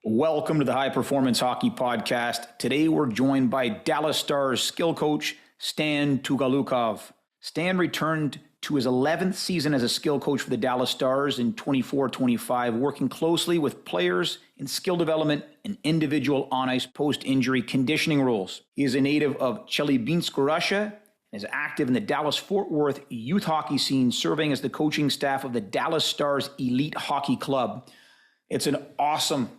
Welcome to the High Performance Hockey Podcast. Today we're joined by Dallas Stars skill coach Stan Tugolukov. Stan returned to his 11th season as a skill coach for the Dallas Stars in 24-25, working closely with players in skill development and individual on-ice post-injury conditioning roles. He is a native of Chelyabinsk, Russia, and is active in the Dallas-Fort Worth youth hockey scene, serving as the coaching staff of the Dallas Stars Elite Hockey Club. It's an awesome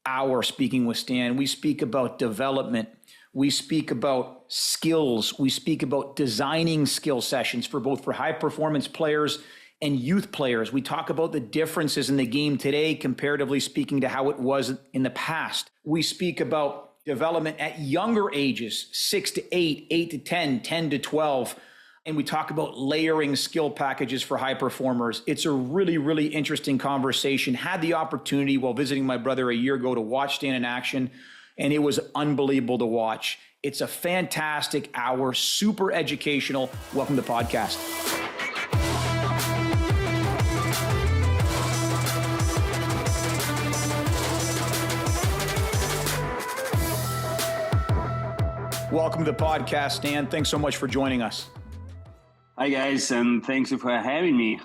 hour speaking with Stan. We speak about development. We speak about skills. We speak about designing skill sessions for high-performance players and youth players. We talk about the differences in the game today, comparatively speaking to how it was in the past. We speak about development at younger ages, 6 to 8, 8 to 10, 10 to 12. And we talk about layering skill packages for high performers. It's a really interesting conversation. Had the opportunity while visiting my brother a year ago to watch Stan in action, and it was unbelievable to watch. It's a fantastic hour, super educational. Welcome to the podcast. Welcome to the podcast, Stan. Thanks so much for joining us. Hi, guys, and thanks for having me.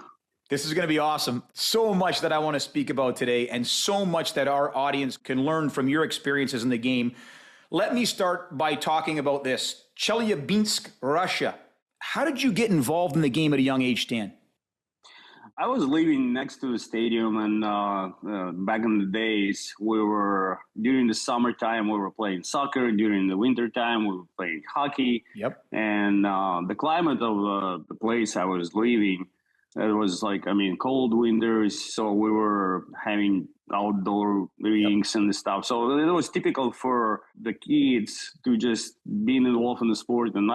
This is going to be awesome. So much that I want to speak about today and so much that our audience can learn from your experiences in the game. Let me start by talking about this. Chelyabinsk, Russia. How did you get involved in the game at a young age, Stan? I was living next to the stadium, and back in the days, during the summertime, we were playing soccer. During the wintertime, we were playing hockey. Yep. And the climate of the place I was living, it was cold winters, so we were having outdoor rinks and stuff. So it was typical for the kids to just be involved in the sport. And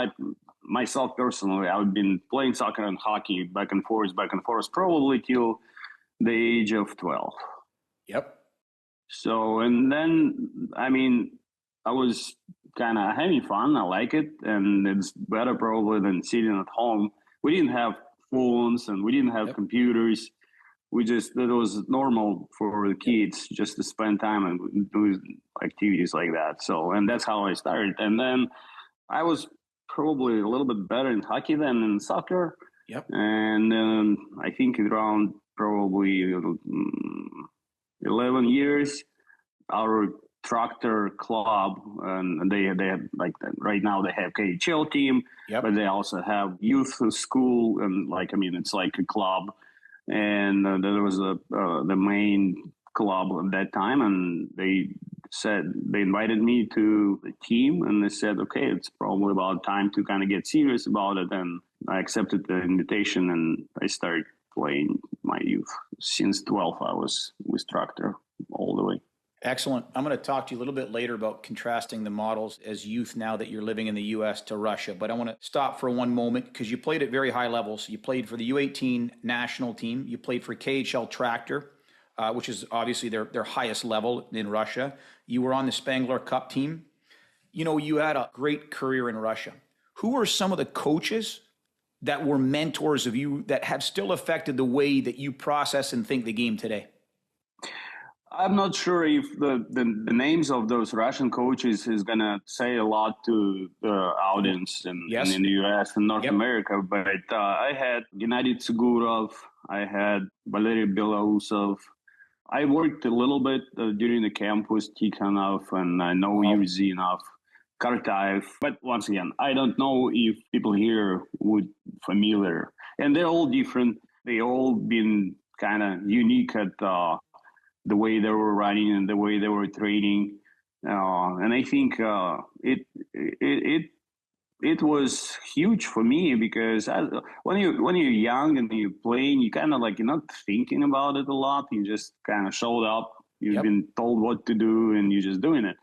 myself personally, I've been playing soccer and hockey back and forth, probably till the age of 12. Yep. So, and then, I was kind of having fun. I like it. And it's better probably than sitting at home. We didn't have phones and we didn't have computers. It was normal for the kids just to spend time and do activities like that. So, and that's how I started. And then I was probably a little bit better in hockey than in soccer. Yep. And I think around probably 11 years, our tractor club, and they have right now they have KHL team, but they also have youth school, and it's like a club. And there was the main club at that time, and they invited me to the team, and they said, okay, it's probably about time to kind of get serious about it. And I accepted the invitation, and I started playing my youth. Since 12, I was with Tractor all the way. Excellent. I'm going to talk to you a little bit later about contrasting the models as youth now that you're living in the U.S. to Russia. But I want to stop for one moment because you played at very high levels. You played for the U18 national team. You played for KHL Tractor, which is obviously their highest level in Russia. You were on the Spangler Cup team. You know, you had a great career in Russia. Who were some of the coaches that were mentors of you that have still affected the way that you process and think the game today? I'm not sure if the names of those Russian coaches is going to say a lot to the audience in the U.S. and North America, but I had Gennady Tugolukov, I had Valery Belousov. I worked a little bit during the camp with Tikhonov, and I know Yurzinov, Kartaev. But once again, I don't know if people here would familiar. And they're all different. They all been kind of unique at the way they were running and the way they were training, and I think it was huge for me because when you're young and you're playing, you kind of you're not thinking about it a lot. You just kind of showed up. You've been told what to do, and you're just doing it.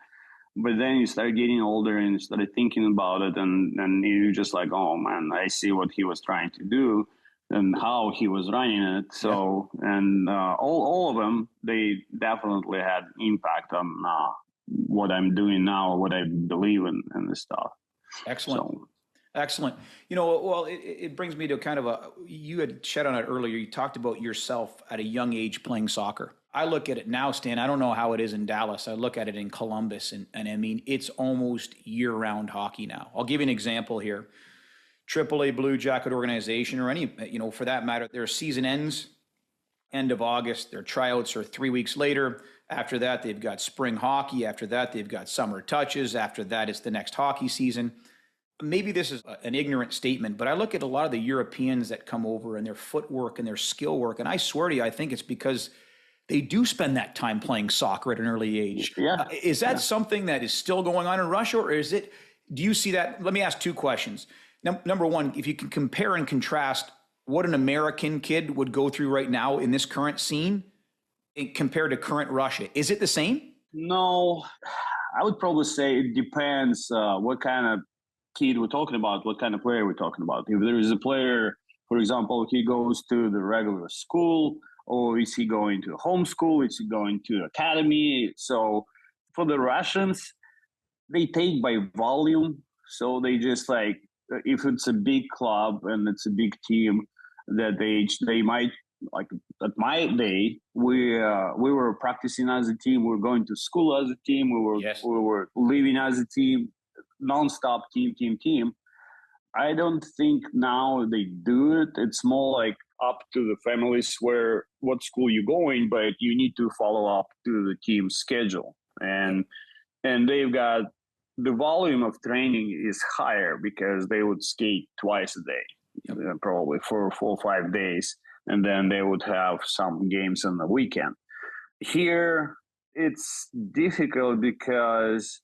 But then you start getting older and you started thinking about it, and you're just like, oh man, I see what he was trying to do and how he was running it. So, and all of them, they definitely had impact on what I'm doing now, what I believe in, and this stuff. Excellent. Excellent. You know, well, it brings me to kind of you had shed on it earlier. You talked about yourself at a young age playing soccer. I look at it now, Stan. I don't know how it is in Dallas. I look at it in Columbus, and I mean, it's almost year-round hockey now. I'll give you an example here. AAA Blue Jacket organization, or any, for that matter, their season ends end of August. Their tryouts are 3 weeks later. After that, they've got spring hockey. After that, they've got summer touches. After that, it's the next hockey season. Maybe this is an ignorant statement, but I look at a lot of the Europeans that come over and their footwork and their skill work, and I swear to you, I think it's because they do spend that time playing soccer at an early age. Yeah. Is that something that is still going on in Russia, or is it, do you see that? Let me ask two questions. Number one, if you can compare and contrast what an American kid would go through right now in this current scene compared to current Russia, is it the same? No, I would probably say it depends what kind of kid we're talking about, what kind of player we're talking about. If there is a player, for example, he goes to the regular school, or is he going to homeschool? Is he going to academy? So for the Russians, they take by volume. So they just like, if it's a big club and it's a big team, that they might, like at my day, we were practicing as a team. We were going to school as a team. We were living as a team, nonstop team. I don't think now they do it. It's more like up to the families where what school you're going, but you need to follow up to the team's schedule. And they've got the volume of training is higher because they would skate twice a day, probably for 4 or 5 days. And then they would have some games on the weekend. Here, it's difficult because,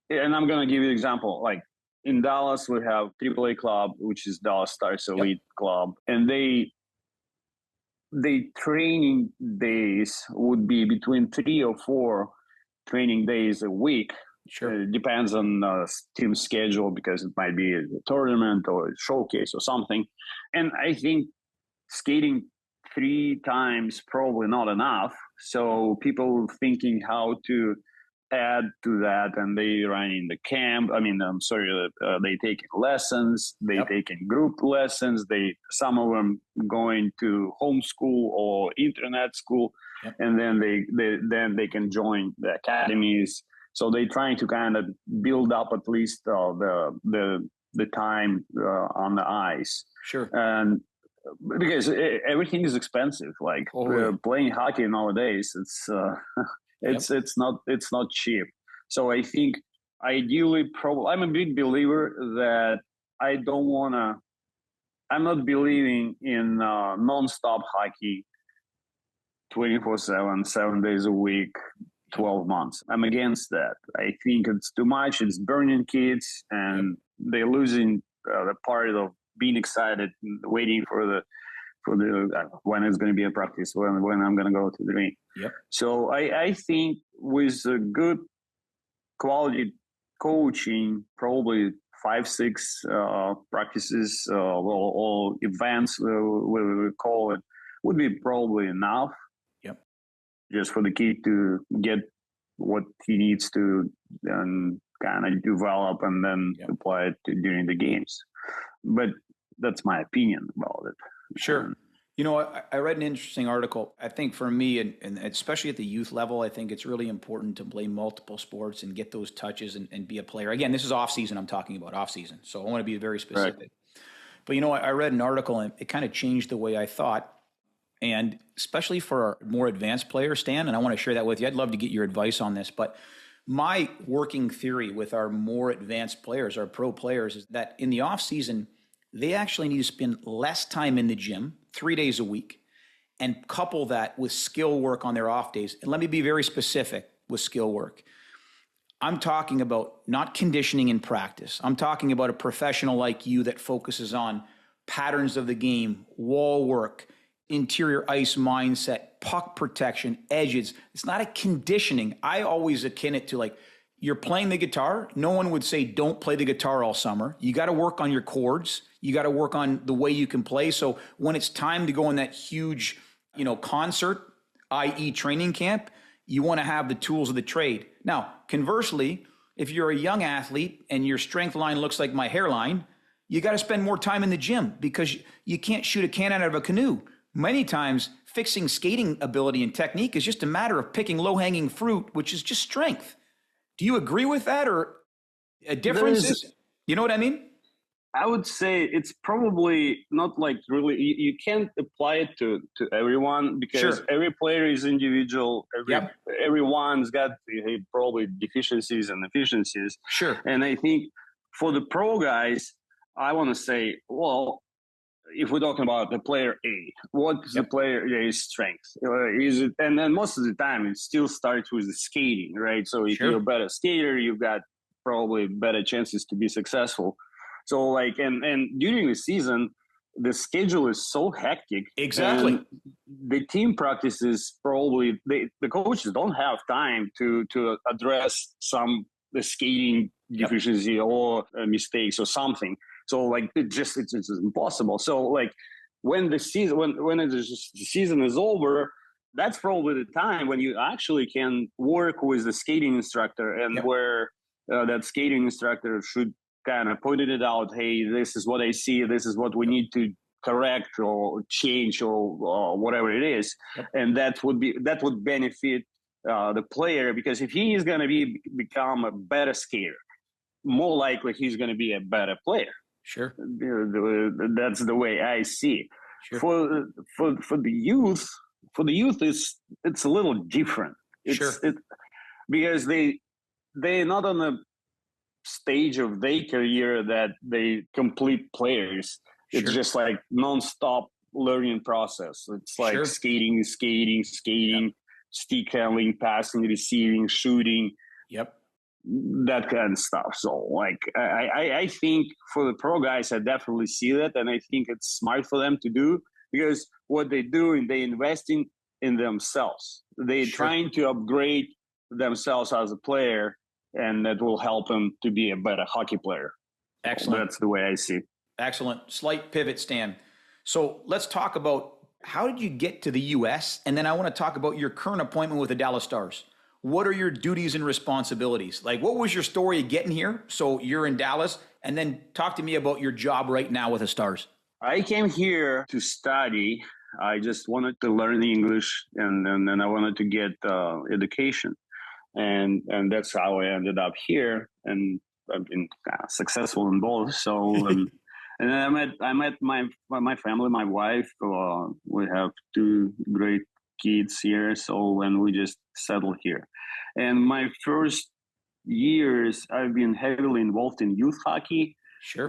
and I'm going to give you an example, like in Dallas, we have AAA club, which is Dallas Stars Elite Club. And they training days would be between 3 or 4 training days a week. Sure. It depends on team schedule because it might be a tournament or a showcase or something. And I think skating 3 times probably not enough. So people thinking how to add to that, and they running the camp. They taking lessons, they taking group lessons. Some of them going to homeschool or internet school, and then they can join the academies. So they're trying to kind of build up at least the time on the ice. Sure. And because everything is expensive, like playing hockey nowadays, it's not cheap. So I think ideally, I'm a big believer that I'm not believing in non-stop hockey 24/7, 7 days a week, 12 months. I'm against that. I think it's too much. It's burning kids, and they're losing the part of being excited, and waiting for the when it's going to be a practice, when I'm going to go to the rink. So I think with a good quality coaching, probably 5-6 practices or events, we call it, would be probably enough. Just for the kid to get what he needs to kind of develop and then apply it during the games. But that's my opinion about it. Sure. I read an interesting article. I think for me, and especially at the youth level, I think it's really important to play multiple sports and get those touches and be a player. Again, this is off season. I'm talking about off season. So I want to be very specific. Right. But, I read an article and it kind of changed the way I thought. And especially for our more advanced players, Stan, and I want to share that with you. I'd love to get your advice on this. But my working theory with our more advanced players, our pro players, is that in the off season, they actually need to spend less time in the gym, 3 days a week, and couple that with skill work on their off days. And let me be very specific with skill work. I'm talking about not conditioning in practice. I'm talking about a professional like you that focuses on patterns of the game, wall work, interior ice mindset, puck protection, edges. It's not a conditioning. I always akin it to like, you're playing the guitar. No one would say don't play the guitar all summer. You got to work on your chords. You got to work on the way you can play. So when it's time to go in that huge, concert, i.e. training camp, you want to have the tools of the trade. Now, conversely, if you're a young athlete and your strength line looks like my hairline, you got to spend more time in the gym because you can't shoot a can out of a canoe. Many times fixing skating ability and technique is just a matter of picking low-hanging fruit, which is just strength. Do you agree with that, or a difference is, you know what I mean? I would say it's probably not like really, you can't apply it to everyone because every player is individual. Everyone's got probably deficiencies and efficiencies. Sure. And I think for the pro guys, I want to say, well, if we're talking about the player A, what's the player A's strength? Is it? And then most of the time, it still starts with the skating, right? So if you're a better skater, you've got probably better chances to be successful. So like, and during the season, the schedule is so hectic. Exactly. The team practices probably, the coaches don't have time to address the skating deficiency or mistakes or something. So like it's impossible. So like when the season is over, that's probably the time when you actually can work with the skating instructor and where that skating instructor should kind of pointed it out. Hey, this is what I see. This is what we need to correct or change or whatever it is. And that would benefit the player, because if he is going to become a better skater, more likely he's going to be a better player. Sure. That's the way I see it. Sure. For the youth, it's a little different. Because they're not on a stage of their career that they complete players. It's just like non-stop learning process. It's like skating, stick handling, passing, receiving, shooting. That kind of stuff. So like I think for the pro guys, I definitely see that, and I think it's smart for them to do, because what they do, they investing in themselves. They're trying to upgrade themselves as a player, and that will help them to be a better hockey player. Excellent. That's the way I see it. Excellent. Slight pivot, Stan. So let's talk about, how did you get to the U.S.? And then I want to talk about your current appointment with the Dallas Stars. What are your duties and responsibilities? Like, what was your story of getting here? So you're in Dallas, and then talk to me about your job right now with the Stars. I came here to study. I just wanted to learn English, and then I wanted to get education. And that's how I ended up here, and I've been successful in both. So, and then I met my family, my wife. We have 2 great kids here, so when we just settled here. And my first years, I've been heavily involved in youth hockey,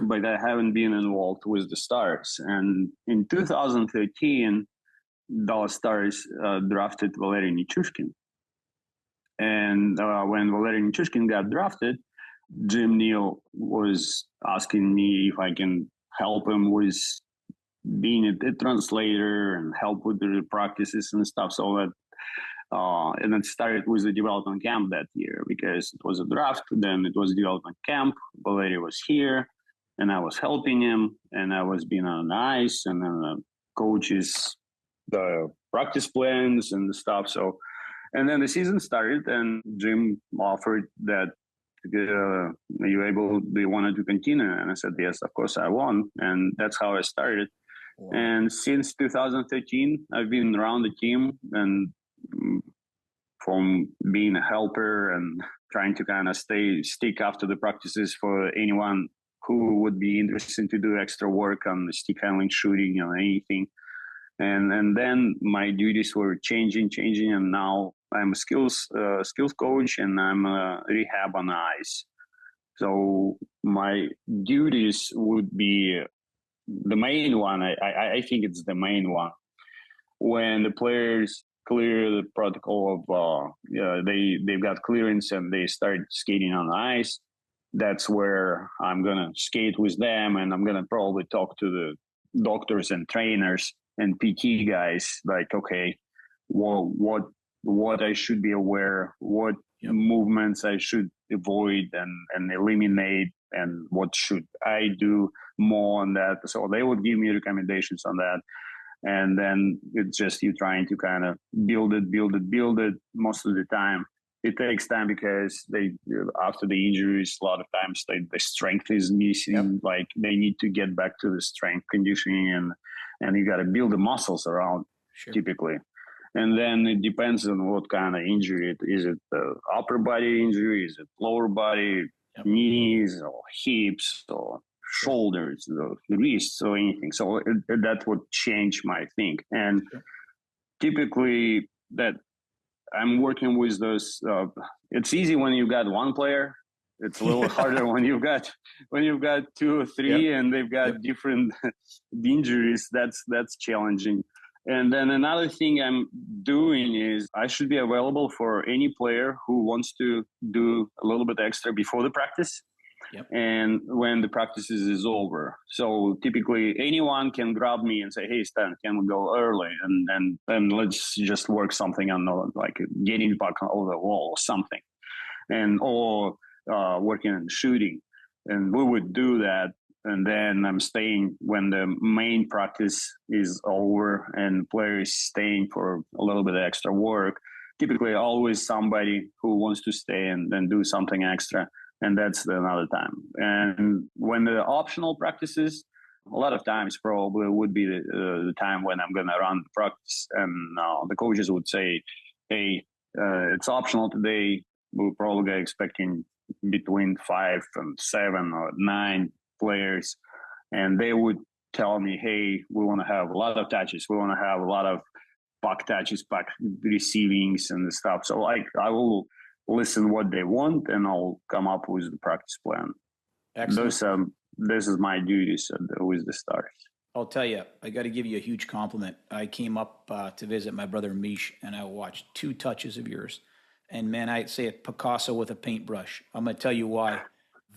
but I haven't been involved with the Stars. And in 2013, Dallas Stars drafted Valeri Nichushkin. And when Valeri Nichushkin got drafted, Jim Neal was asking me if I can help him with being a translator and help with the practices and stuff. So that, and it started with the development camp that year, because it was a draft, then it was development camp. Valeri was here, and I was helping him, and I was being on the ice, and then the coaches, the practice plans and the stuff. So, and then the season started, and Jim offered that, do you want to continue? And I said, yes, of course I want. And that's how I started. Wow. And since 2013, I've been around the team, and from being a helper and trying to kind of stick after the practices for anyone who would be interested to do extra work on the stick handling, shooting, or anything. And then my duties were changing, and now I'm a skills coach, and I'm a rehab on the ice. So my duties would be the main one. I think it's the main one. When the players clear the protocol of they've got clearance and they start skating on the ice, that's where I'm gonna skate with them, and I'm gonna probably talk to the doctors and trainers and PT guys, like, okay, well, what I should be aware, what movements I should avoid and eliminate, and what should I do more on that. So they would give me recommendations on that. And then it's just you trying to kind of build it. Most of the time, it takes time, because after the injuries, a lot of times the strength is missing. Like they need to get back to the strength conditioning, and you got to build the muscles around. typically. And then it depends on what kind of injury. Is it upper body injury? Is it lower body, knees or hips or shoulders, or wrists or anything? So that would change my thing. And typically that I'm working with those. It's easy when you've got one player. It's a little harder when you've got 2 or 3 and they've got different injuries. That's challenging. And then another thing I'm doing is I should be available for any player who wants to do a little bit extra before the practice and when the practice is over. So typically anyone can grab me and say, hey, Stan, can we go early? And let's just work something on like getting the puck over the wall or something. Or working on shooting. And we would do that. And then I'm staying when the main practice is over and player is staying for a little bit of extra work. Typically always somebody who wants to stay and then do something extra. And that's another time. And when the optional practices, a lot of times probably would be the time when I'm going to run the practice. And the coaches would say, hey, it's optional today. We're probably expecting between 5 and 7 or 9 players, and they would tell me, hey, we want to have a lot of touches. We want to have a lot of puck touches, puck receivings and stuff. So I will listen what they want and I'll come up with the practice plan. Excellent. This is my duties with the Stars. I'll tell you, I got to give you a huge compliment. I came up to visit my brother Mish, and I watched 2 touches of yours. And man, I'd say it Picasso with a paintbrush. I'm going to tell you why.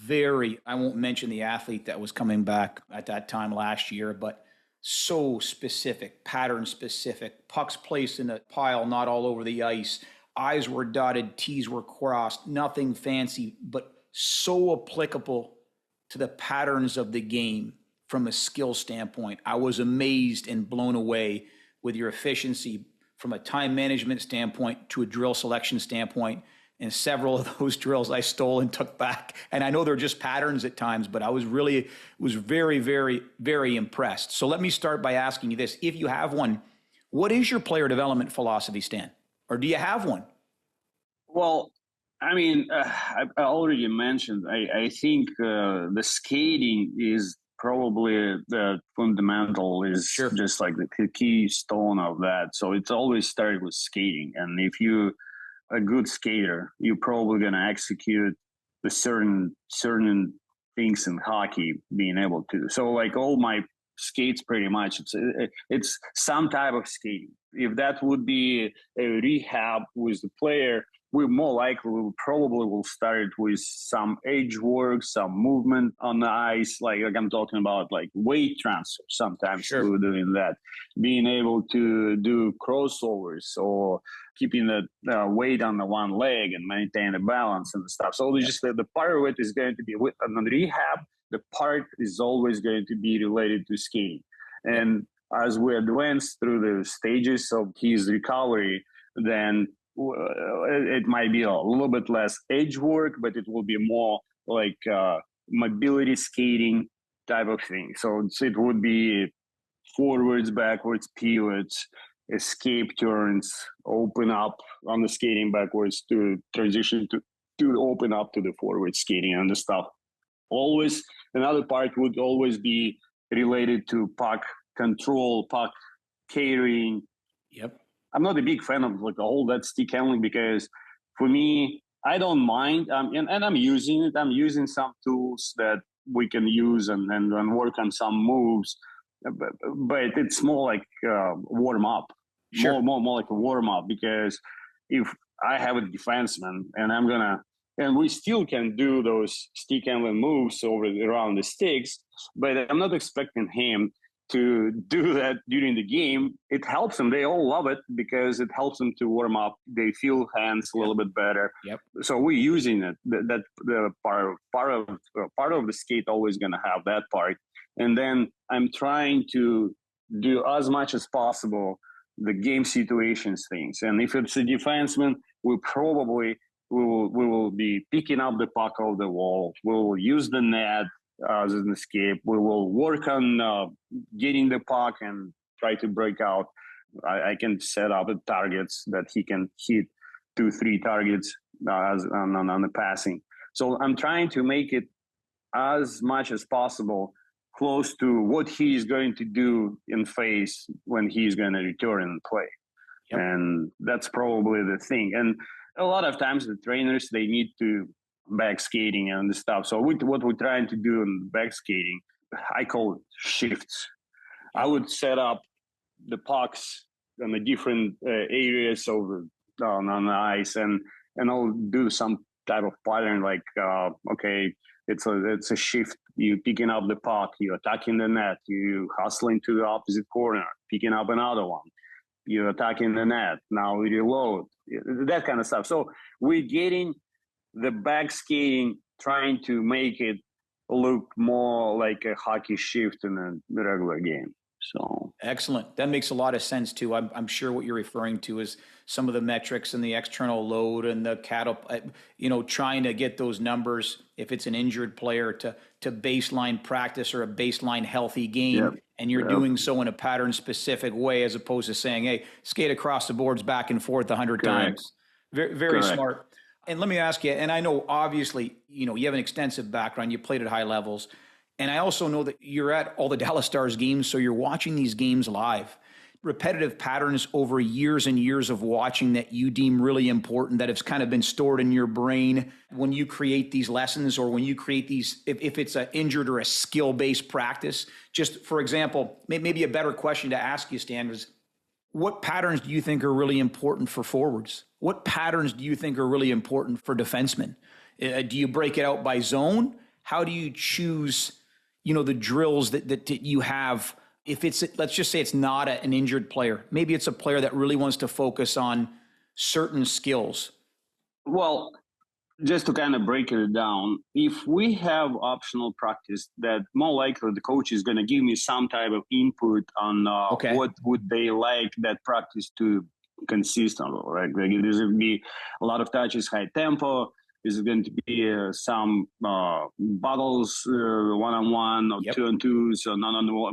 I won't mention the athlete that was coming back at that time last year, but so specific, pattern specific, pucks placed in a pile, not all over the ice. I's were dotted, T's were crossed, nothing fancy, but so applicable to the patterns of the game from a skill standpoint. I was amazed and blown away with your efficiency from a time management standpoint to a drill selection standpoint. And several of those drills I stole and took back. And I know they're just patterns at times, but I was very, very, very impressed. So let me start by asking you this. If you have one, what is your player development philosophy, Stan? Or do you have one? Well, I mean, I already mentioned, I think the skating is probably the fundamental, is just like the keystone of that. So it's always started with skating. And if you a good skater, you're probably going to execute the certain things in hockey being able to. So like all my skates, pretty much, it's some type of skating. If that would be a rehab with the player, we more likely will start with some edge work, some movement on the ice. Like I'm talking about like weight transfer. Sometimes we're doing that, being able to do crossovers or keeping the weight on the one leg and maintain the balance and stuff. So just the part of it is going to be with on rehab. The part is always going to be related to skating. And as we advance through the stages of his recovery, then it might be a little bit less edge work, but it will be more like mobility skating type of thing. So it would be forwards, backwards, pivots, escape turns, open up on the skating backwards to transition to open up to the forward skating and the stuff. Always, another part would always be related to puck control, puck carrying. Yep. I'm not a big fan of like all that stick handling because for me, I don't mind. And I'm using it. I'm using some tools that we can use and work on some moves. But it's more like warm up, more like a warm up, because if I have a defenseman and we still can do those stick handling moves around the sticks, but I'm not expecting him to do that during the game. It helps them. They all love it because it helps them to warm up. They feel hands a little bit better. Yep. So we're using it. That the part of the skate always going to have that part. And then I'm trying to do as much as possible the game situations things. And if it's a defenseman, we will be picking up the puck off the wall. We will use the net as an escape. We will work on getting the puck and try to break out. I can set up targets that he can hit 2-3 targets as on the passing. So I'm trying to make it as much as possible close to what he is going to do in phase when he's going to return and play. Yep. And that's probably the thing. And a lot of times the trainers, they need to back skating and stuff. So what we're trying to do in back skating, I call it shifts. I would set up the pucks on the different areas of on the ice, and I'll do some type of pattern like, okay, it's a shift. You picking up the puck, you attacking the net, you hustling to the opposite corner, picking up another one, you attacking the net. Now we reload, that kind of stuff. So we're getting the back skating, trying to make it look more like a hockey shift in a regular game. So excellent. That makes a lot of sense too. I'm sure what you're referring to is some of the metrics and the external load and the trying to get those numbers if it's an injured player to baseline practice or a baseline healthy game. Yep. And you're doing so in a pattern specific way, as opposed to saying, hey, skate across the boards back and forth 100 times. Very, very smart. And let me ask you, and I know obviously, you have an extensive background, you played at high levels. And I also know that you're at all the Dallas Stars games, so you're watching these games live. Repetitive patterns over years and years of watching that you deem really important, that have kind of been stored in your brain when you create these lessons, or when you create these, if it's an injured or a skill-based practice. Just for example, maybe a better question to ask you, Stan, is what patterns do you think are really important for forwards? What patterns do you think are really important for defensemen? Do you break it out by zone? How do you choose the drills that you have? If it's, let's just say it's not an injured player, maybe it's a player that really wants to focus on certain skills. Well, just to kind of break it down, if we have optional practice, that more likely the coach is going to give me some type of input on what would they like that practice to consist of, right? Like, there's going to be a lot of touches, high tempo. Is going to be some battles one-on-one or two-on-twos, or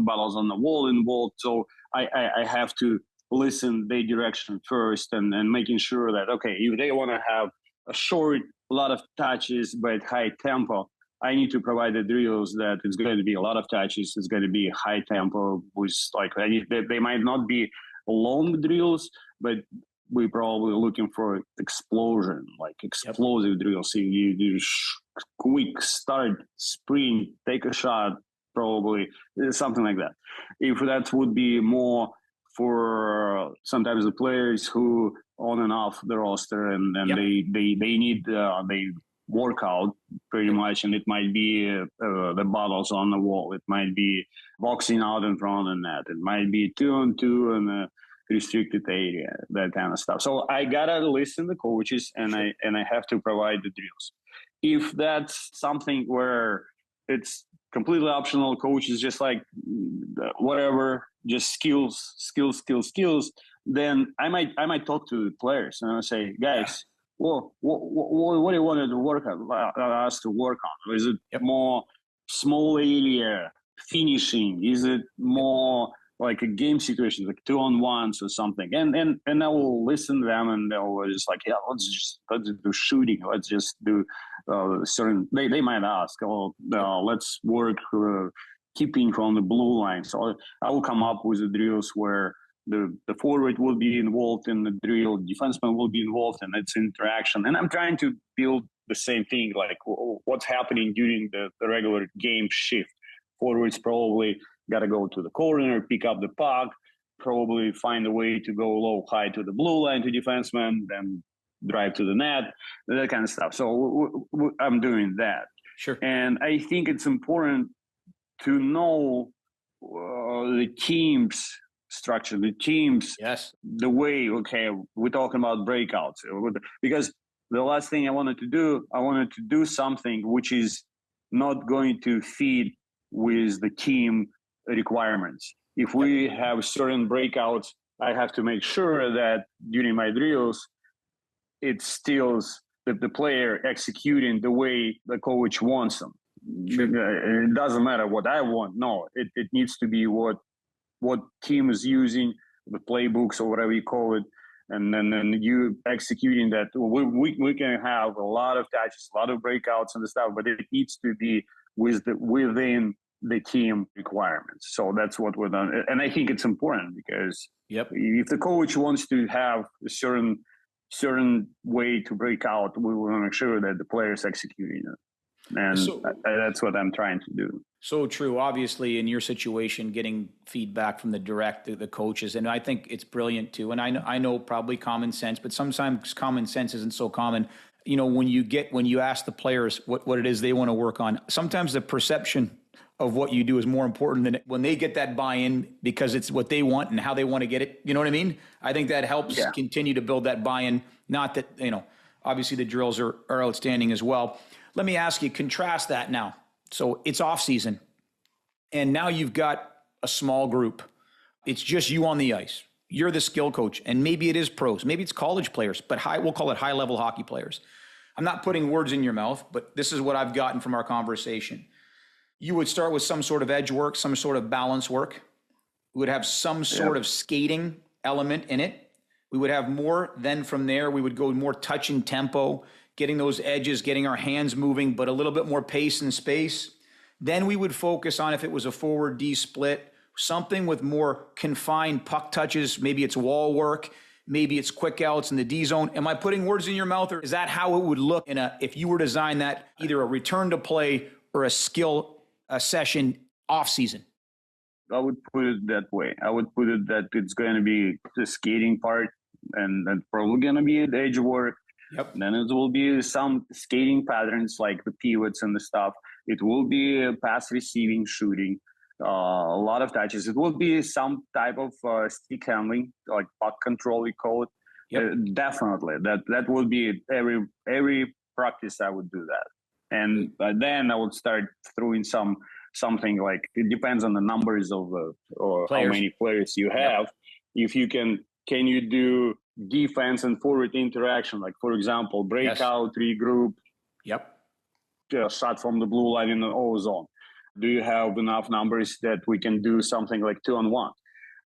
battles on the wall involved. So I have to listen their direction first, and making sure that, okay, if they want to have a lot of touches but high tempo, I need to provide the drills that it's going to be a lot of touches, it's going to be high tempo, with they might not be long drills, but we're probably looking for explosion, like explosive drills. You do quick start, sprint, take a shot, probably something like that. If that would be more for sometimes the players who on and off the roster, and they need they work out pretty much, and it might be the bottles on the wall, it might be boxing out in front of the net, it might be 2-on-2 and restricted area, that kind of stuff. So I gotta listen to coaches, and I have to provide the drills. If that's something where it's completely optional, coach is just like whatever, just skills, then I might talk to the players and I'll say, guys, well, what do you want to work on? Us to work on? Is it more small area finishing? Is it more like a game situation, like 2-on-1s or something? And I will listen to them, and they'll just like, let's do shooting. Let's just do certain. They might ask, let's work keeping from the blue line. So I will come up with the drills where the forward will be involved in the drill, defenseman will be involved, and it's interaction. And I'm trying to build the same thing, like what's happening during the regular game shift. Forwards probably got to go to the corner, pick up the puck, probably find a way to go low, high to the blue line to defenseman, then drive to the net, that kind of stuff. So I'm doing that. Sure. And I think it's important to know the team's structure, the team's the way, we're talking about breakouts. Because the last thing I wanted to do something which is not going to feed with the team requirements. If we have certain breakouts, I have to make sure that during my drills, it stills the player executing the way the coach wants them. Sure. It doesn't matter what I want. No, it needs to be what team is using, the playbooks or whatever you call it, and then you executing that. We can have a lot of touches, a lot of breakouts and stuff, but it needs to be within the team requirements. So that's what we're done. And I think it's important because if the coach wants to have a certain way to break out, we want to make sure that the players executing it. And that's what I'm trying to do. So true. Obviously, in your situation, getting feedback from the coaches, and I think it's brilliant too. And I know probably common sense, but sometimes common sense isn't so common. You know, when you ask the players what it is they want to work on, sometimes the perception of what you do is more important than when they get that buy-in because it's what they want and how they want to get it. You know what I mean? I think that helps continue to build that buy-in. Not that, obviously the drills are outstanding as well. Let me ask you, contrast that now. So it's off season and now you've got a small group. It's just you on the ice. You're the skill coach, and maybe it is pros, maybe it's college players, but we'll call it high-level hockey players. I'm not putting words in your mouth, but this is what I've gotten from our conversation. You would start with some sort of edge work, some sort of balance work. We would have some sort of skating element in it. We would have more. Then from there, we would go more touch and tempo, getting those edges, getting our hands moving, but a little bit more pace and space. Then we would focus on, if it was a forward D split, something with more confined puck touches. Maybe it's wall work. Maybe it's quick outs in the D zone. Am I putting words in your mouth, or is that how it would look if you were to design that, either a return to play or a skill session off season? I would put it that way. I would put it that it's going to be the skating part and probably going to be the edge work. Yep. Then it will be some skating patterns like the pivots and the stuff. It will be pass receiving, shooting, a lot of touches. It will be some type of stick handling, like puck control, we call it. Yep. Definitely. That would be every practice I would do that. And then I would start throwing something like, it depends on the numbers of or how many players you have. Yep. If you can you do defense and forward interaction, like for example, breakout, regroup. Yep. Shot from the blue line in the O zone. Do you have enough numbers that we can do something like 2-on-1?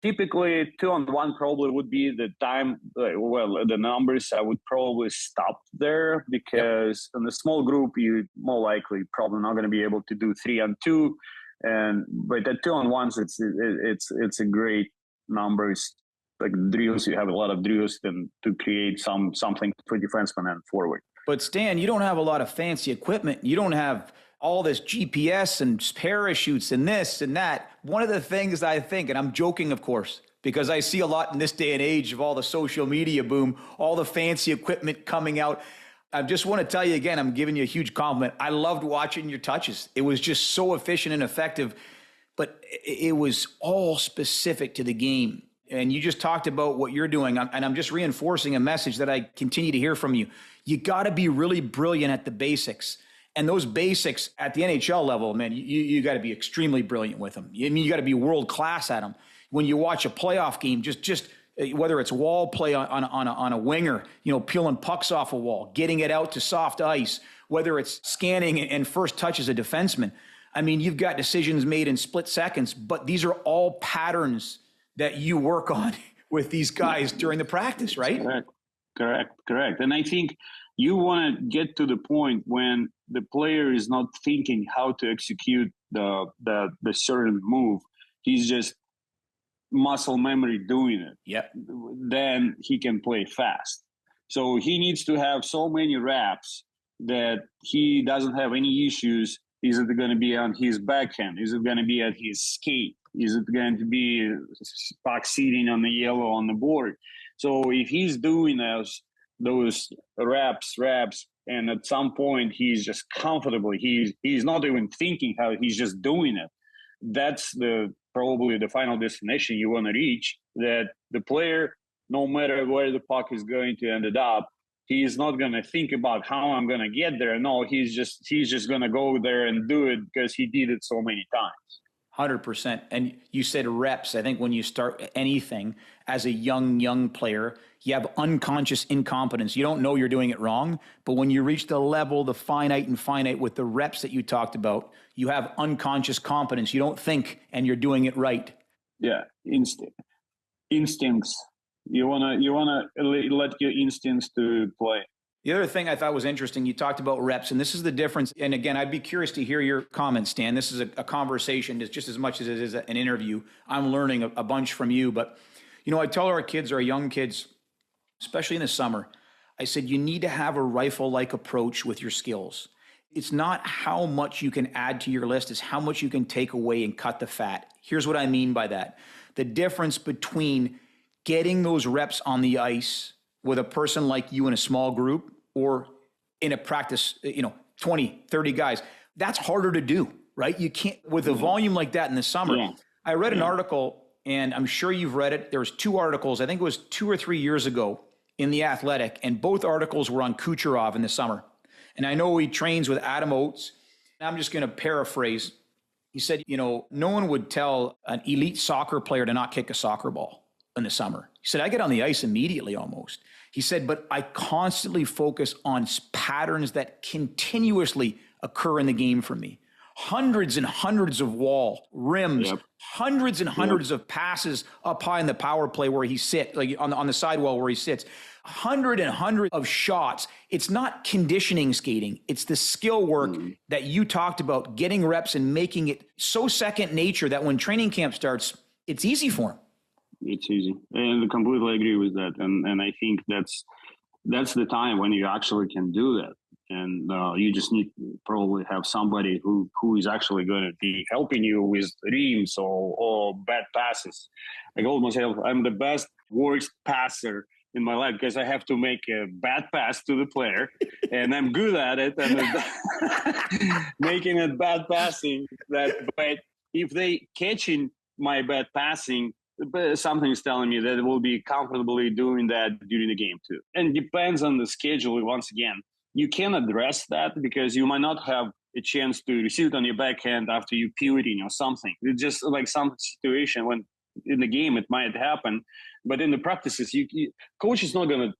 Typically, 2-on-1 probably would be the time. The numbers I would probably stop there because in the small group, you more likely probably not going to be able to do 3-on-2. But at 2-on-1s, it's a great numbers. Like drills, you have a lot of drills to create something for defenseman and forward. But Stan, you don't have a lot of fancy equipment. You don't have all this GPS and parachutes and this and that. One of the things I think, and I'm joking, of course, because I see a lot in this day and age of all the social media boom, all the fancy equipment coming out. I just want to tell you again, I'm giving you a huge compliment. I loved watching your touches. It was just so efficient and effective, but it was all specific to the game. And you just talked about what you're doing, and I'm just reinforcing a message that I continue to hear from you. You got to be really brilliant at the basics. And those basics at the NHL level, man, you got to be extremely brilliant with them. I mean, you got to be world class at them. When you watch a playoff game, just whether it's wall play on a winger, peeling pucks off a wall, getting it out to soft ice, whether it's scanning and first touch as a defenseman. I mean, you've got decisions made in split seconds, but these are all patterns that you work on with these guys during the practice, right? Correct. And I think you want to get to the point when the player is not thinking how to execute the certain move. He's just muscle memory doing it. Yep. Then he can play fast. So he needs to have so many reps that he doesn't have any issues. Is it going to be on his backhand? Is it going to be at his skate? Is it going to be puck sitting on the yellow on the board? So if he's doing those reps, and at some point he's just comfortable, he's not even thinking how, he's just doing it. That's probably the final destination you want to reach, that the player, no matter where the puck is going to end up, he's not going to think about how I'm going to get there. No, he's just going to go there and do it because he did it so many times. 100%. And you said reps. I think when you start anything as a young player, you have unconscious incompetence. You don't know you're doing it wrong, but when you reach the level, the finite with the reps that you talked about, you have unconscious competence. You don't think and you're doing it right. Yeah, instinct. Instincts. You wanna let your instincts to play. The other thing I thought was interesting, you talked about reps, and this is the difference. And again, I'd be curious to hear your comments, Stan. This is a conversation. It's just as much as it is an interview. I'm learning a bunch from you. But, I tell our kids, our young kids, especially in the summer, I said, you need to have a rifle-like approach with your skills. It's not how much you can add to your list, it's how much you can take away and cut the fat. Here's what I mean by that. The difference between getting those reps on the ice with a person like you in a small group or in a practice, 20, 30 guys, that's harder to do, right? You can't, with a volume like that in the summer. Yeah. I read an article, and I'm sure you've read it. There was 2 articles, I think it was 2 or 3 years ago in The Athletic, and both articles were on Kucherov in the summer. And I know he trains with Adam Oates. I'm just going to paraphrase. He said, no one would tell an elite soccer player to not kick a soccer ball in the summer. He said, I get on the ice immediately almost. He said, but I constantly focus on patterns that continuously occur in the game for me. Hundreds and hundreds of wall rims, hundreds and hundreds of passes up high in the power play where he sits, like on the sidewall where he sits. Hundred of shots. It's not conditioning skating. It's the skill work that you talked about, getting reps and making it so second nature that when training camp starts, it's easy for him. It's easy, and I completely agree with that. And I think that's the time when you actually can do that. And you just need to probably have somebody who is actually going to be helping you with reams or bad passes. I told myself I'm the best, worst passer in my life because I have to make a bad pass to the player, and I'm good at it. And making it bad passing. But if they catching my bad passing, but something is telling me that it will be comfortably doing that during the game too. And it depends on the schedule. Once again, you can address that because you might not have a chance to receive it on your backhand after you pivoting or something. It's just like some situation when in the game it might happen, but in the practices, coach is not going to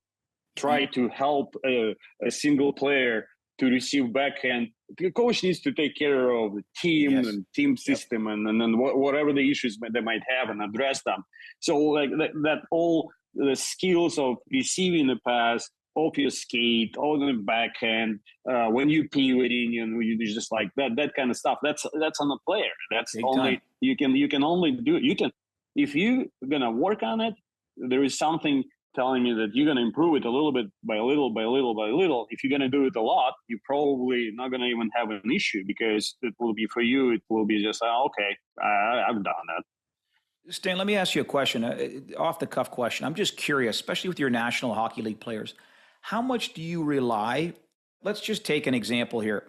try to help a single player to receive backhand. The coach needs to take care of the team and team system and then whatever the issues they might have and address them. So like that all the skills of receiving the pass, off your skate, on the backhand, when you pivoting and you just like that kind of stuff. That's on the player. That's big only time. You can only do it. You can if you're gonna work on it. There is something telling me that you're going to improve it a little bit by little by little by little. If you're going to do it a lot, you're probably not going to even have an issue because it will be for you. It will be just, okay, I've done that. Stan, let me ask you a question, off the cuff question. I'm just curious, especially with your National Hockey League players, how much do you rely? Let's just take an example here.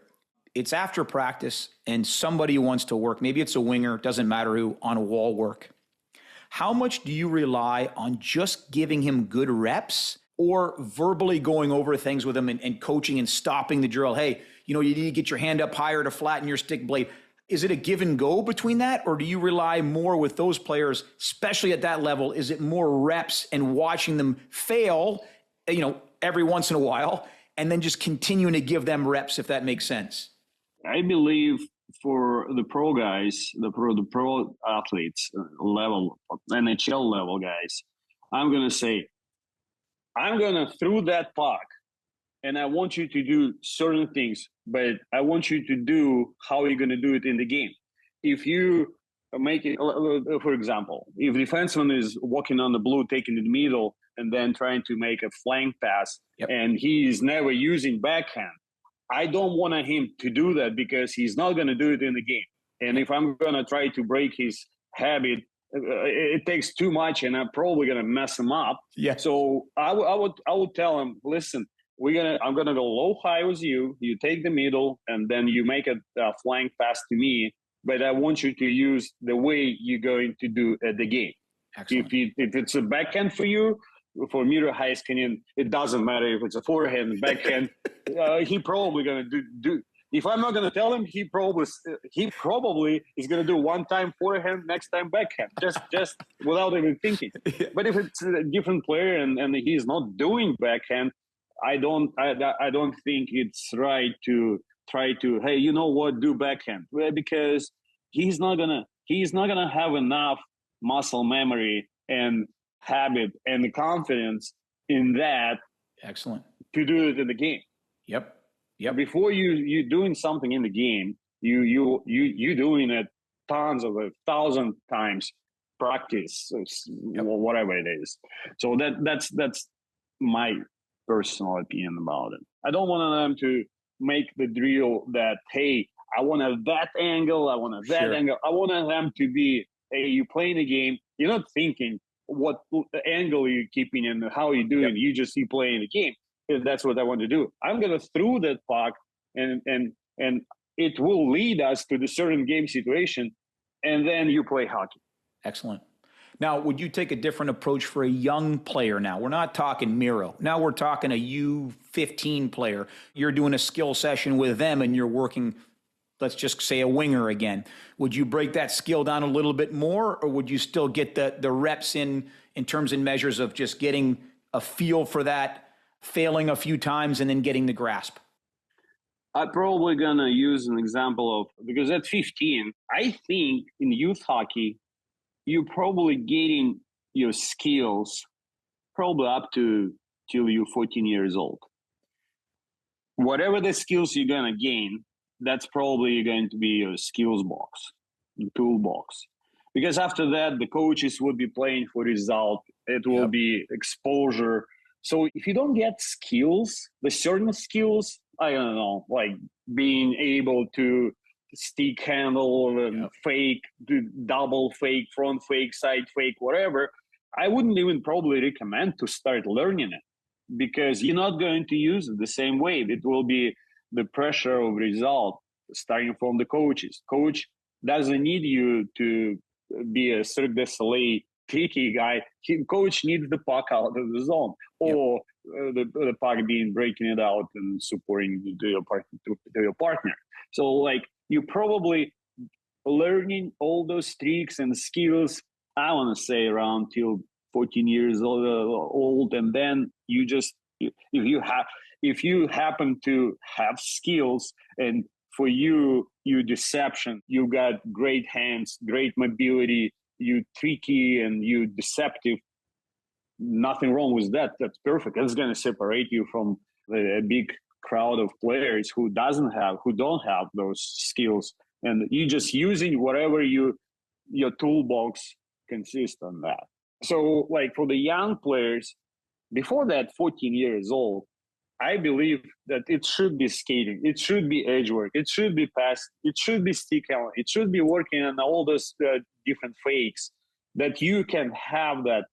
It's after practice and somebody wants to work. Maybe it's a winger, doesn't matter who, on wall work. How much do you rely on just giving him good reps or verbally going over things with him and coaching and stopping the drill? Hey, you need to get your hand up higher to flatten your stick blade. Is it a give and go between that? Or do you rely more with those players, especially at that level? Is it more reps and watching them fail, every once in a while, and then just continuing to give them reps, if that makes sense? I believe for the pro guys, the pro athletes level, NHL level guys, I'm going to say, I'm going to throw that puck and I want you to do certain things, but I want you to do how you're going to do it in the game. If you make it, for example, if defenseman is walking on the blue, taking the middle, and then trying to make a flank pass, and he is never using backhand, I don't want him to do that because he's not going to do it in the game. And if I'm going to try to break his habit, it takes too much and I'm probably going to mess him up. Yeah. So I would tell him, listen, I'm going to go low high with you. You take the middle and then you make a flank pass to me. But I want you to use the way you're going to do at the game. Excellent. If it's a backhand for you, for Miro Heiskanen, it doesn't matter if it's a forehand, backhand. He probably going to do. If I'm not going to tell him, he probably is going to do one time forehand, next time backhand, just without even thinking. But if it's a different player and he's not doing backhand, I don't think it's right to try to, hey, you know what, do backhand, because he's not gonna have enough muscle memory and habit and the confidence in that. Excellent. To do it in the game. Yep. Before you doing something in the game, you doing it tons of 1,000 times practice, whatever it is. So that's my personal opinion about it. I don't want them to make the drill that, hey, I want that angle, I want that angle. I want them to be, hey, you playing the game, you're not thinking what angle you're keeping and how you're doing. You playing the game. If that's what I want to do, I'm going to throw that puck, and it will lead us to the certain game situation, and then you play hockey. Excellent. Now, would you take a different approach for a young player now? We're not talking Miro. Now we're talking a U15 player. You're doing a skill session with them and you're working, let's just say, a winger again. Would you break that skill down a little bit more, or would you still get the reps in terms and measures of just getting a feel for that, failing a few times, and then getting the grasp? I'm probably going to use an example of, because at 15, I think in youth hockey, you're probably getting your skills probably up to till you're 14 years old. Whatever the skills you're going to gain, that's probably going to be your skills box, your toolbox. Because after that, the coaches will be playing for result. It will be exposure. So if you don't get skills, the certain skills, I don't know, like being able to stick handle, fake, do double fake, front fake, side fake, whatever, I wouldn't even probably recommend to start learning it, because you're not going to use it the same way. It will be the pressure of result starting from the coaches. Coach doesn't need you to be a Cirque du Soleil tricky guy. Coach needs the puck out of the zone, or the puck being breaking it out and supporting to your partner. So like, you probably learning all those tricks and skills, I want to say around till 14 years old, and then you just, if you happen to have skills, and for you deception, you got great hands, great mobility, you tricky and you deceptive, nothing wrong with that. That's perfect. That's going to separate you from a big crowd of players who don't have those skills, and you just using whatever your toolbox consists on that. So like for the young players, before that 14 years old, I believe that it should be skating, it should be edge work, it should be pass, it should be stick handling, it should be working on all those different fakes, that you can have that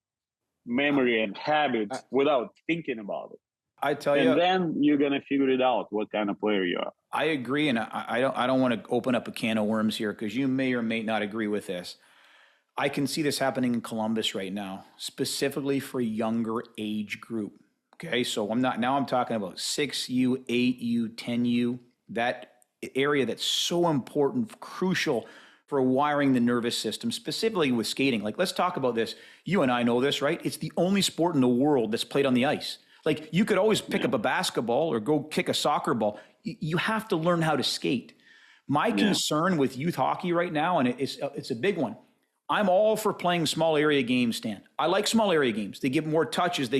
memory and habits without thinking about it. I tell you, and then you're gonna figure it out what kind of player you are. I agree, and I don't want to open up a can of worms here, because you may or may not agree with this. I can see this happening in Columbus right now, specifically for a younger age group. Okay, so I'm talking about 6U, 8U, 10U, that area that's so important, crucial for wiring the nervous system, specifically with skating. Like, let's talk about this. You and I know this, right? It's the only sport in the world that's played on the ice. Like, you could always pick up a basketball or go kick a soccer ball. You have to learn how to skate. My concern with youth hockey right now, and it's a big one, I'm all for playing small area games, Stan. I like small area games. They get more touches.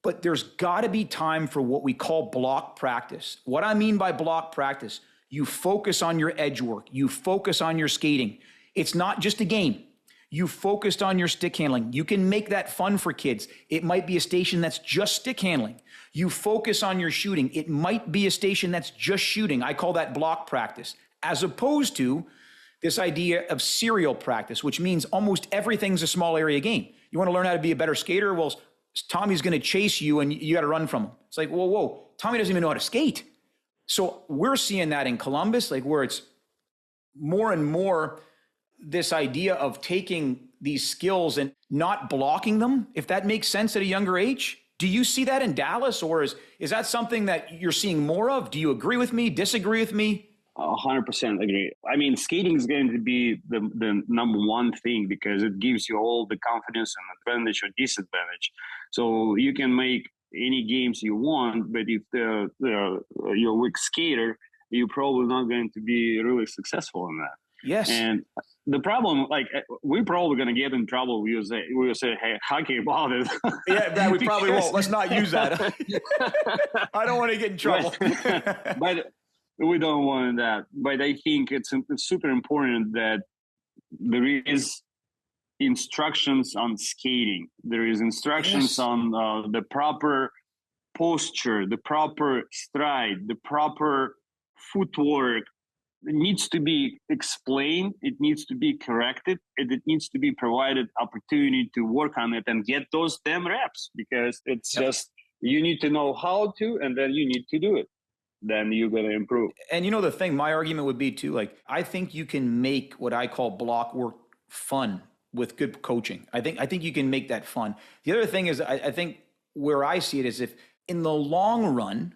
But there's got to be time for what we call block practice. What I mean by block practice, you focus on your edge work. You focus on your skating. It's not just a game. You focused on your stick handling. You can make that fun for kids. It might be a station that's just stick handling. You focus on your shooting. It might be a station that's just shooting. I call that block practice, as opposed to this idea of serial practice, which means almost everything's a small area game. You want to learn how to be a better skater? Well, Tommy's going to chase you and you got to run from him. It's like, whoa, Tommy doesn't even know how to skate. So we're seeing that in Columbus, like where it's more and more this idea of taking these skills and not blocking them, if that makes sense at a younger age. Do you see that in Dallas, or is that something that you're seeing more of? Do you agree with me, disagree with me? 100% agree. I mean, skating is going to be the number one thing, because it gives you all the confidence and advantage or disadvantage. So you can make any games you want, but if you're a weak skater, you're probably not going to be really successful in that. Yes. And the problem, like, we're probably going to get in trouble. We will say, hey, hockey about it. Yeah, we probably won't. Let's not use that. I don't want to get in trouble. But we don't want that. But I think it's super important that there is instructions on skating. There is instructions on the proper posture, the proper stride, the proper footwork. It needs to be explained. It needs to be corrected. It needs to be provided opportunity to work on it and get those damn reps, because it's just, you need to know how to, and then you need to do it. Then you're going to improve. And you know, the thing, my argument would be too, like, I think you can make what I call block work fun with good coaching. I think you can make that fun. The other thing is, I think where I see it is, if in the long run,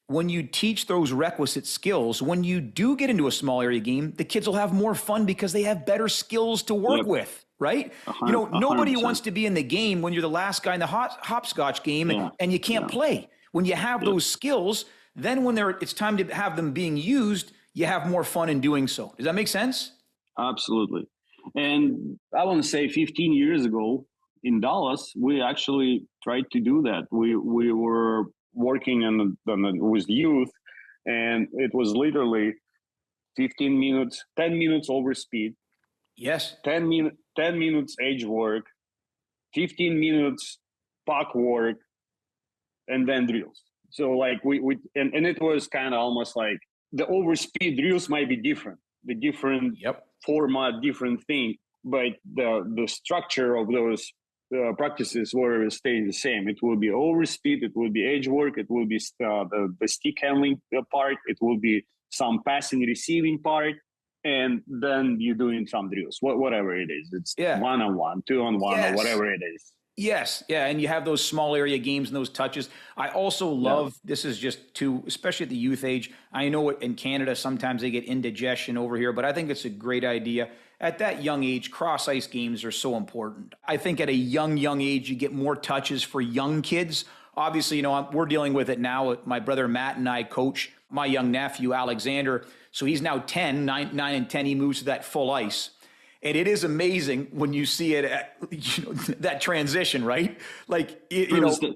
when you teach those requisite skills, when you do get into a small area game, the kids will have more fun because they have better skills to work with, right? You know, nobody 100%. Wants to be in the game when you're the last guy in the hopscotch game and you can't play. When you have those skills, then when it's time to have them being used, you have more fun in doing so. Does that make sense? Absolutely. And I want to say 15 years ago in Dallas, we actually tried to do that. We were working with youth, and it was literally 15 minutes, 10 minutes over speed. Yes. 10 minutes edge work, 15 minutes puck work, and then drills. So like and it was kind of almost like the overspeed drills might be different, the different format, different thing, but the structure of those practices were staying the same. It will be overspeed, it will be edge work, it will be the stick handling part, it will be some passing receiving part, and then you're doing some drills, whatever it is. It's 1-on-1, 2-on-1, or whatever it is. Yes. Yeah. And you have those small area games and those touches. I also love, this is just too, especially at the youth age. I know in Canada, sometimes they get indigestion over here, but I think it's a great idea. At that young age, cross ice games are so important. I think at a young age, you get more touches for young kids. Obviously, you know, we're dealing with it now. My brother Matt and I coach my young nephew, Alexander. So he's now 9 and 10. He moves to that full ice. And it is amazing when you see it at, you know, that transition, right? Like, first day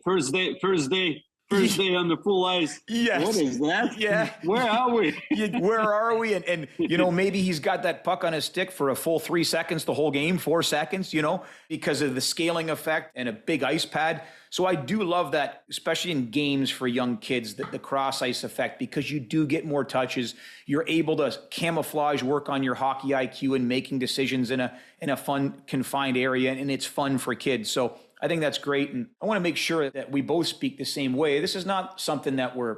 on the full ice. Yes. What is that? Yeah. Where are we? Where are we? And you know, maybe he's got that puck on his stick for a full 3 seconds the whole game, 4 seconds, you know, because of the scaling effect and a big ice pad. So I do love that, especially in games for young kids, the cross ice effect, because you do get more touches. You're able to camouflage, work on your hockey IQ and making decisions in a fun, confined area, and it's fun for kids. So I think that's great. And I want to make sure that we both speak the same way. This is not something that we're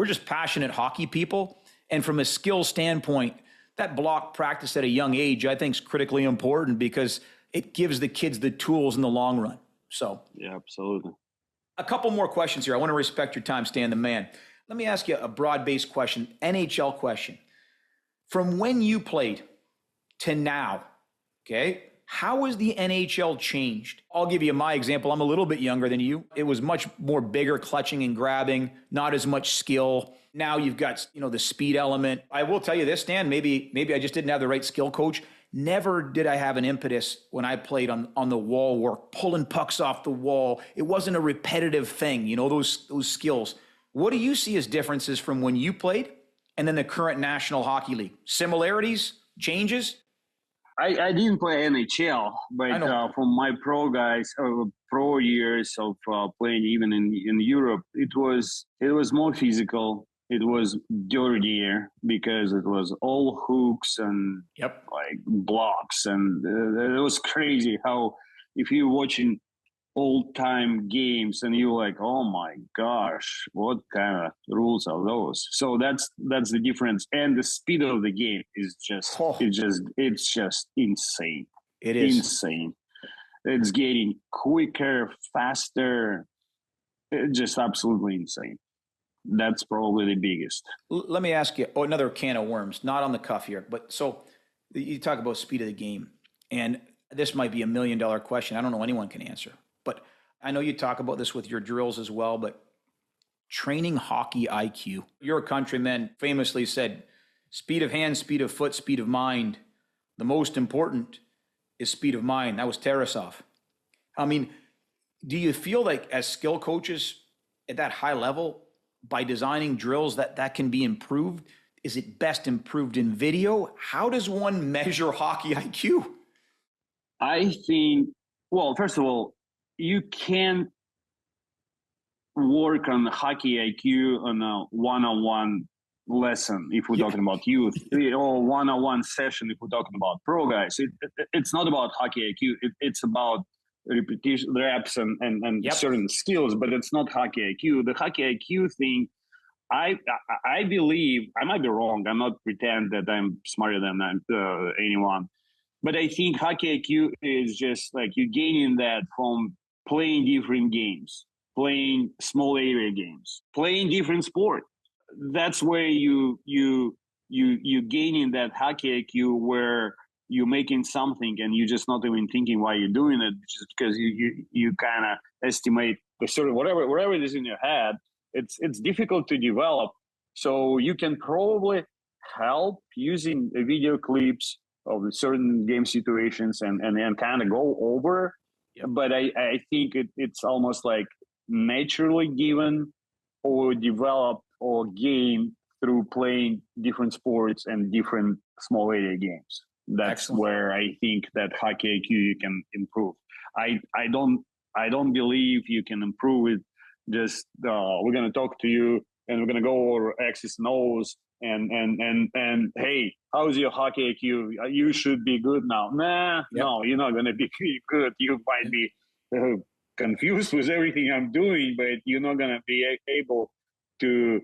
just passionate hockey people. And from a skill standpoint, that block practice at a young age, I think, is critically important because it gives the kids the tools in the long run. So yeah, absolutely. A couple more questions here. I want to respect your time, Stan the man. Let me ask you a broad-based question, NHL question. From when you played to now, okay, how has the NHL changed? I'll give you my example. I'm a little bit younger than you. It was much more bigger clutching and grabbing, not as much skill. Now you've got, you know, the speed element. I will tell you this, Stan, maybe I just didn't have the right skill coach. Never did I have an impetus when I played on the wall work, pulling pucks off the wall. It wasn't a repetitive thing, you know, those skills. What do you see as differences from when you played and then the current National Hockey League? Similarities, changes? I didn't play NHL, but from my pro years of playing even in Europe, it was more physical. It was dirtier because it was all hooks and like blocks, and it was crazy how if you're watching old time games and you're like, oh my gosh, what kind of rules are those? So that's the difference, and the speed of the game is just it's just insane. It is insane. It's getting quicker, faster. It's just absolutely insane. That's probably the biggest. Let me ask you another can of worms, not on the cuff here, but so you talk about speed of the game, and this might be $1 million question. I don't know anyone can answer, but I know you talk about this with your drills as well, but training hockey IQ. Your countryman famously said, speed of hand, speed of foot, speed of mind. the most important is speed of mind. That was Tarasov. I mean, do you feel like as skill coaches at that high level, by designing drills that can be improved, is it best improved in video? How does one measure hockey IQ? I think, well, first of all, you can't work on hockey IQ on a one-on-one lesson if we're talking about youth, or one-on-one session if we're talking about pro guys. It's not about hockey IQ. It's about repetition, reps, and certain skills, but it's not hockey IQ. The hockey IQ thing, I believe, I might be wrong. I'm not pretend that I'm smarter than anyone, but I think hockey IQ is just like you gaining that from playing different games, playing small area games, playing different sport. That's where you gaining that hockey IQ where you're making something and you're just not even thinking why you're doing it, just because you kind of estimate the sort of whatever it is in your head. It's difficult to develop, so you can probably help using video clips of certain game situations and kind of go over. But I think it's almost like naturally given or developed or gained through playing different sports and different small area games. That's excellent. Where I think that hockey IQ you can improve. I don't believe you can improve it. Just we're gonna talk to you and we're gonna go over X's and O's and hey, how's your hockey IQ? You should be good now. No, you're not gonna be good. You might be confused with everything I'm doing, but you're not gonna be able to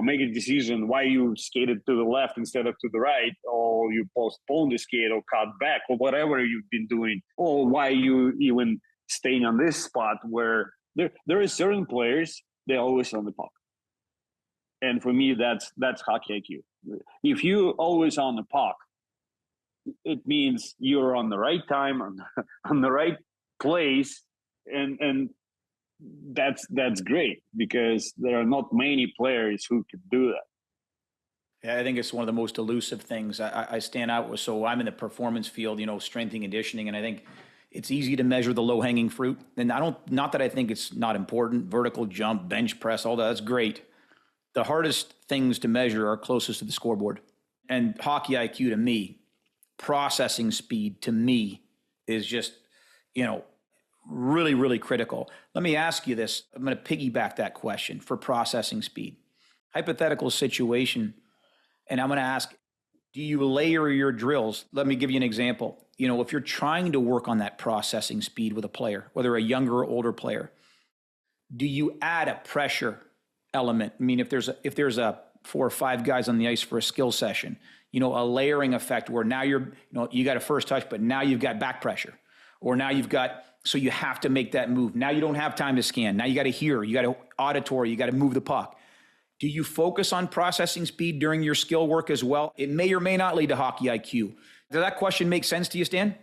make a decision why you skated to the left instead of to the right, or you postponed the skate or cut back or whatever you've been doing, or why you even staying on this spot where there is certain players, they're always on the puck. And for me, that's hockey IQ. If you're always on the puck, it means you're on the right time, on the right place, and that's great because there are not many players who can do that. Yeah, I think it's one of the most elusive things I stand out with. So I'm in the performance field, strength and conditioning, and I think it's easy to measure the low-hanging fruit. And not that I think it's not important, vertical jump, bench press, all that's great. The hardest things to measure are closest to the scoreboard. And hockey IQ to me, processing speed to me is just, really, really critical. Let me ask you this. I'm going to piggyback that question for processing speed. Hypothetical situation, and I'm going to ask, do you layer your drills? Let me give you an example. If you're trying to work on that processing speed with a player, whether a younger or older player, do you add a pressure element? I mean, if there's a 4 or 5 guys on the ice for a skill session, a layering effect where now you got a first touch, but now you've got back pressure, or now so you have to make that move. Now you don't have time to scan. Now you got to hear, you got to auditory, you got to move the puck. Do you focus on processing speed during your skill work as well? It may or may not lead to hockey IQ. Does that question make sense to you, Stan?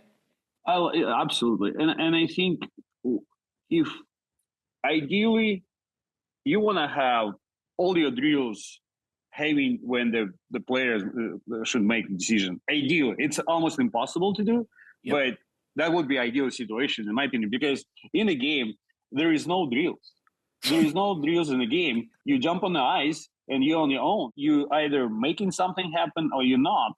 Oh, absolutely. And I think if ideally you want to have all your drills having when the players should make a decision. Ideally, it's almost impossible to do, but that would be ideal situation in my opinion, because in a game, there is no drills. There is no drills in the game. You jump on the ice and you're on your own. You either making something happen or you're not,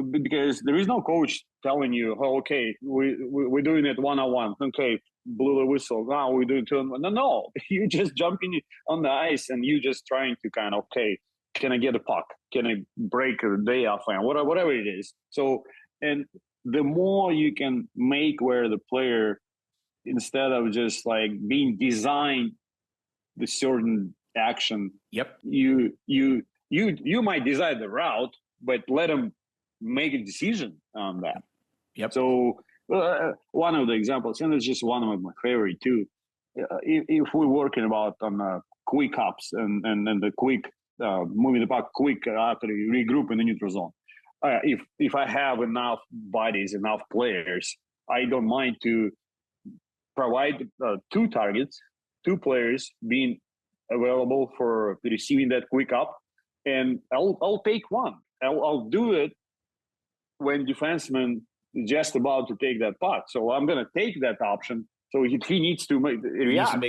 because there is no coach telling you, oh, okay, we're doing it one-on-one. Okay, blew the whistle. Now we're doing 2-on-1. No, you're just jumping on the ice and you just trying to kind of, okay, can I get a puck? Can I break a day off? Whatever it is. So, and the more you can make where the player, instead of just like being designed the certain action, you might decide the route, but let them make a decision on that. So one of the examples, and it's just one of my favorite too. If we're working about on quick ups and the quick moving the puck quick after you regroup in the neutral zone. If I have enough bodies, enough players, I don't mind to provide 2 targets, 2 players being available for receiving that quick up, and I'll take one. I'll do it when defenseman just about to take that puck. So I'm going to take that option. So he needs to react.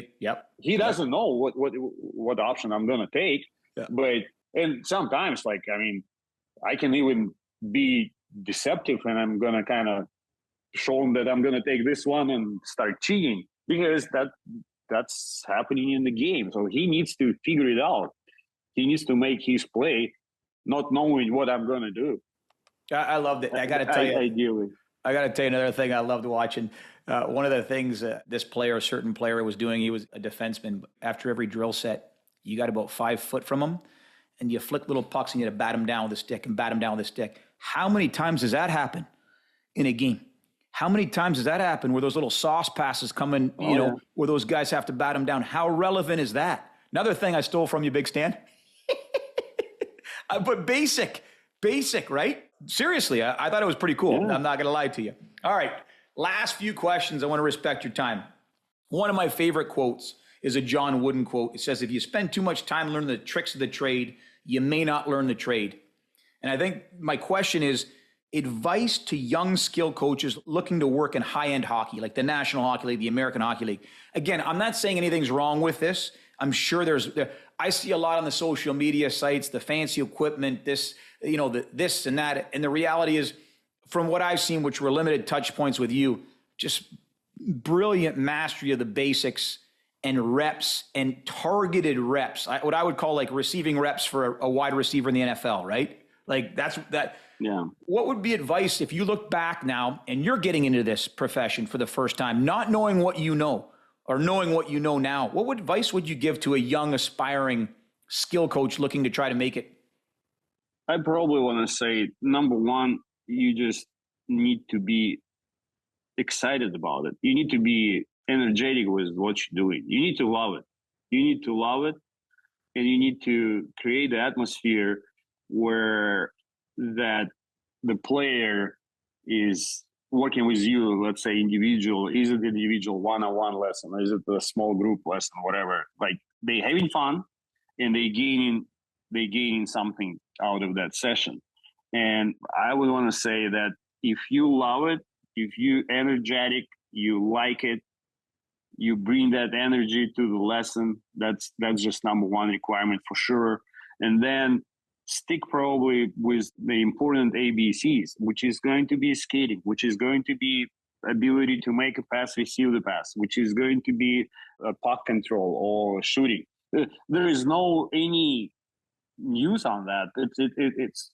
He doesn't know what option I'm going to take. Yeah. And sometimes, like, I mean, I can even be deceptive, and I'm going to kind of show him that I'm going to take this one and start cheating, because that's happening in the game. So he needs to figure it out. He needs to make his play, not knowing what I'm going to do. I loved it. I got to tell you. Ideally. I got to tell you another thing I loved watching. One of the things this player, a certain player, was doing, he was a defenseman. After every drill set, you got about 5 foot from him, and you flick little pucks and you got to bat him down with a stick and bat him down with a stick. How many times does that happen in a game? How many times does that happen where those little sauce passes come in, where those guys have to bat them down? How relevant is that? Another thing I stole from you, Big Stan. But basic, right? Seriously, I thought it was pretty cool. Yeah. I'm not going to lie to you. All right, last few questions. I want to respect your time. One of my favorite quotes is a John Wooden quote. It says, if you spend too much time learning the tricks of the trade, you may not learn the trade. And I think my question is, advice to young skill coaches looking to work in high-end hockey, like the National Hockey League, the American Hockey League. Again, I'm not saying anything's wrong with this. I'm sure I see a lot on the social media sites, the fancy equipment, this and that. And the reality is, from what I've seen, which were limited touch points with you, just brilliant mastery of the basics and reps and targeted reps. What I would call like receiving reps for a wide receiver in the NFL, right? Like that's that. Yeah. What would be advice if you look back now and you're getting into this profession for the first time, not knowing what you know or knowing what you know now? What advice would you give to a young aspiring skill coach looking to try to make it? I probably want to say, number one, you just need to be excited about it. You need to be energetic with what you're doing. You need to love it. You need to love it, and you need to create the atmosphere where that the player is working with you, let's say individual. Is it individual one-on-one lesson? Is it a small group lesson? Whatever. Like, they having fun and they gaining something out of that session. And I would want to say that if you love it, if you energetic, you like it, you bring that energy to the lesson, that's just number one requirement for sure. And then stick probably with the important ABCs, which is going to be skating, which is going to be ability to make a pass, receive the pass, which is going to be puck control or shooting. There is no any news on that.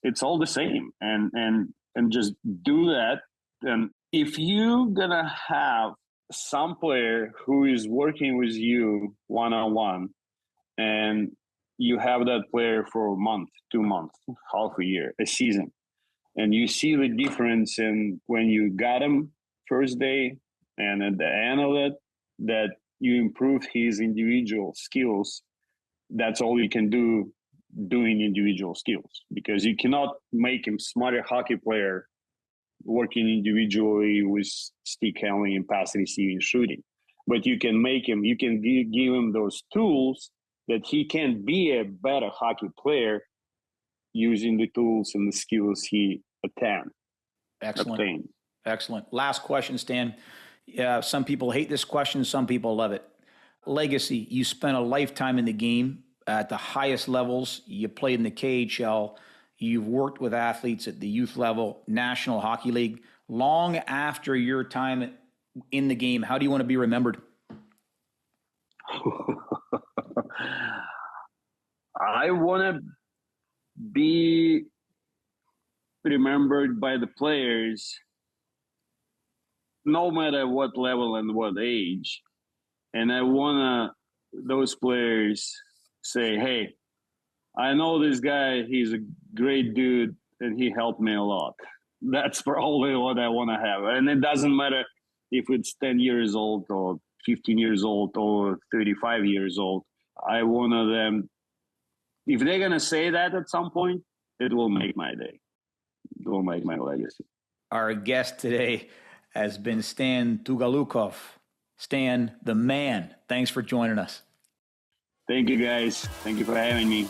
It's all the same, and just do that. And if you're gonna have some player who is working with you one-on-one, and you have that player for a month, 2 months, half a year, a season, and you see the difference in when you got him first day and at the end of it, that you improve his individual skills. That's all you can do, doing individual skills, because you cannot make him smarter hockey player working individually with stick handling and pass receiving, shooting. But you can make him, you can give him those tools that he can be a better hockey player using the tools and the skills he obtained. Excellent. Last question, Stan. Some people hate this question. Some people love it. Legacy. You spent a lifetime in the game at the highest levels. You played in the KHL. You've worked with athletes at the youth level, National Hockey League. Long after your time in the game, how do you want to be remembered? I want to be remembered by the players, no matter what level and what age. And I want those players say, hey, I know this guy, he's a great dude, and he helped me a lot. That's probably what I want to have. And it doesn't matter if it's 10 years old or 15 years old or 35 years old. I want them, if they're going to say that at some point, it will make my day. It will make my legacy. Our guest today has been Stan Tugolukov. Stan, the man. Thanks for joining us. Thank you, guys. Thank you for having me.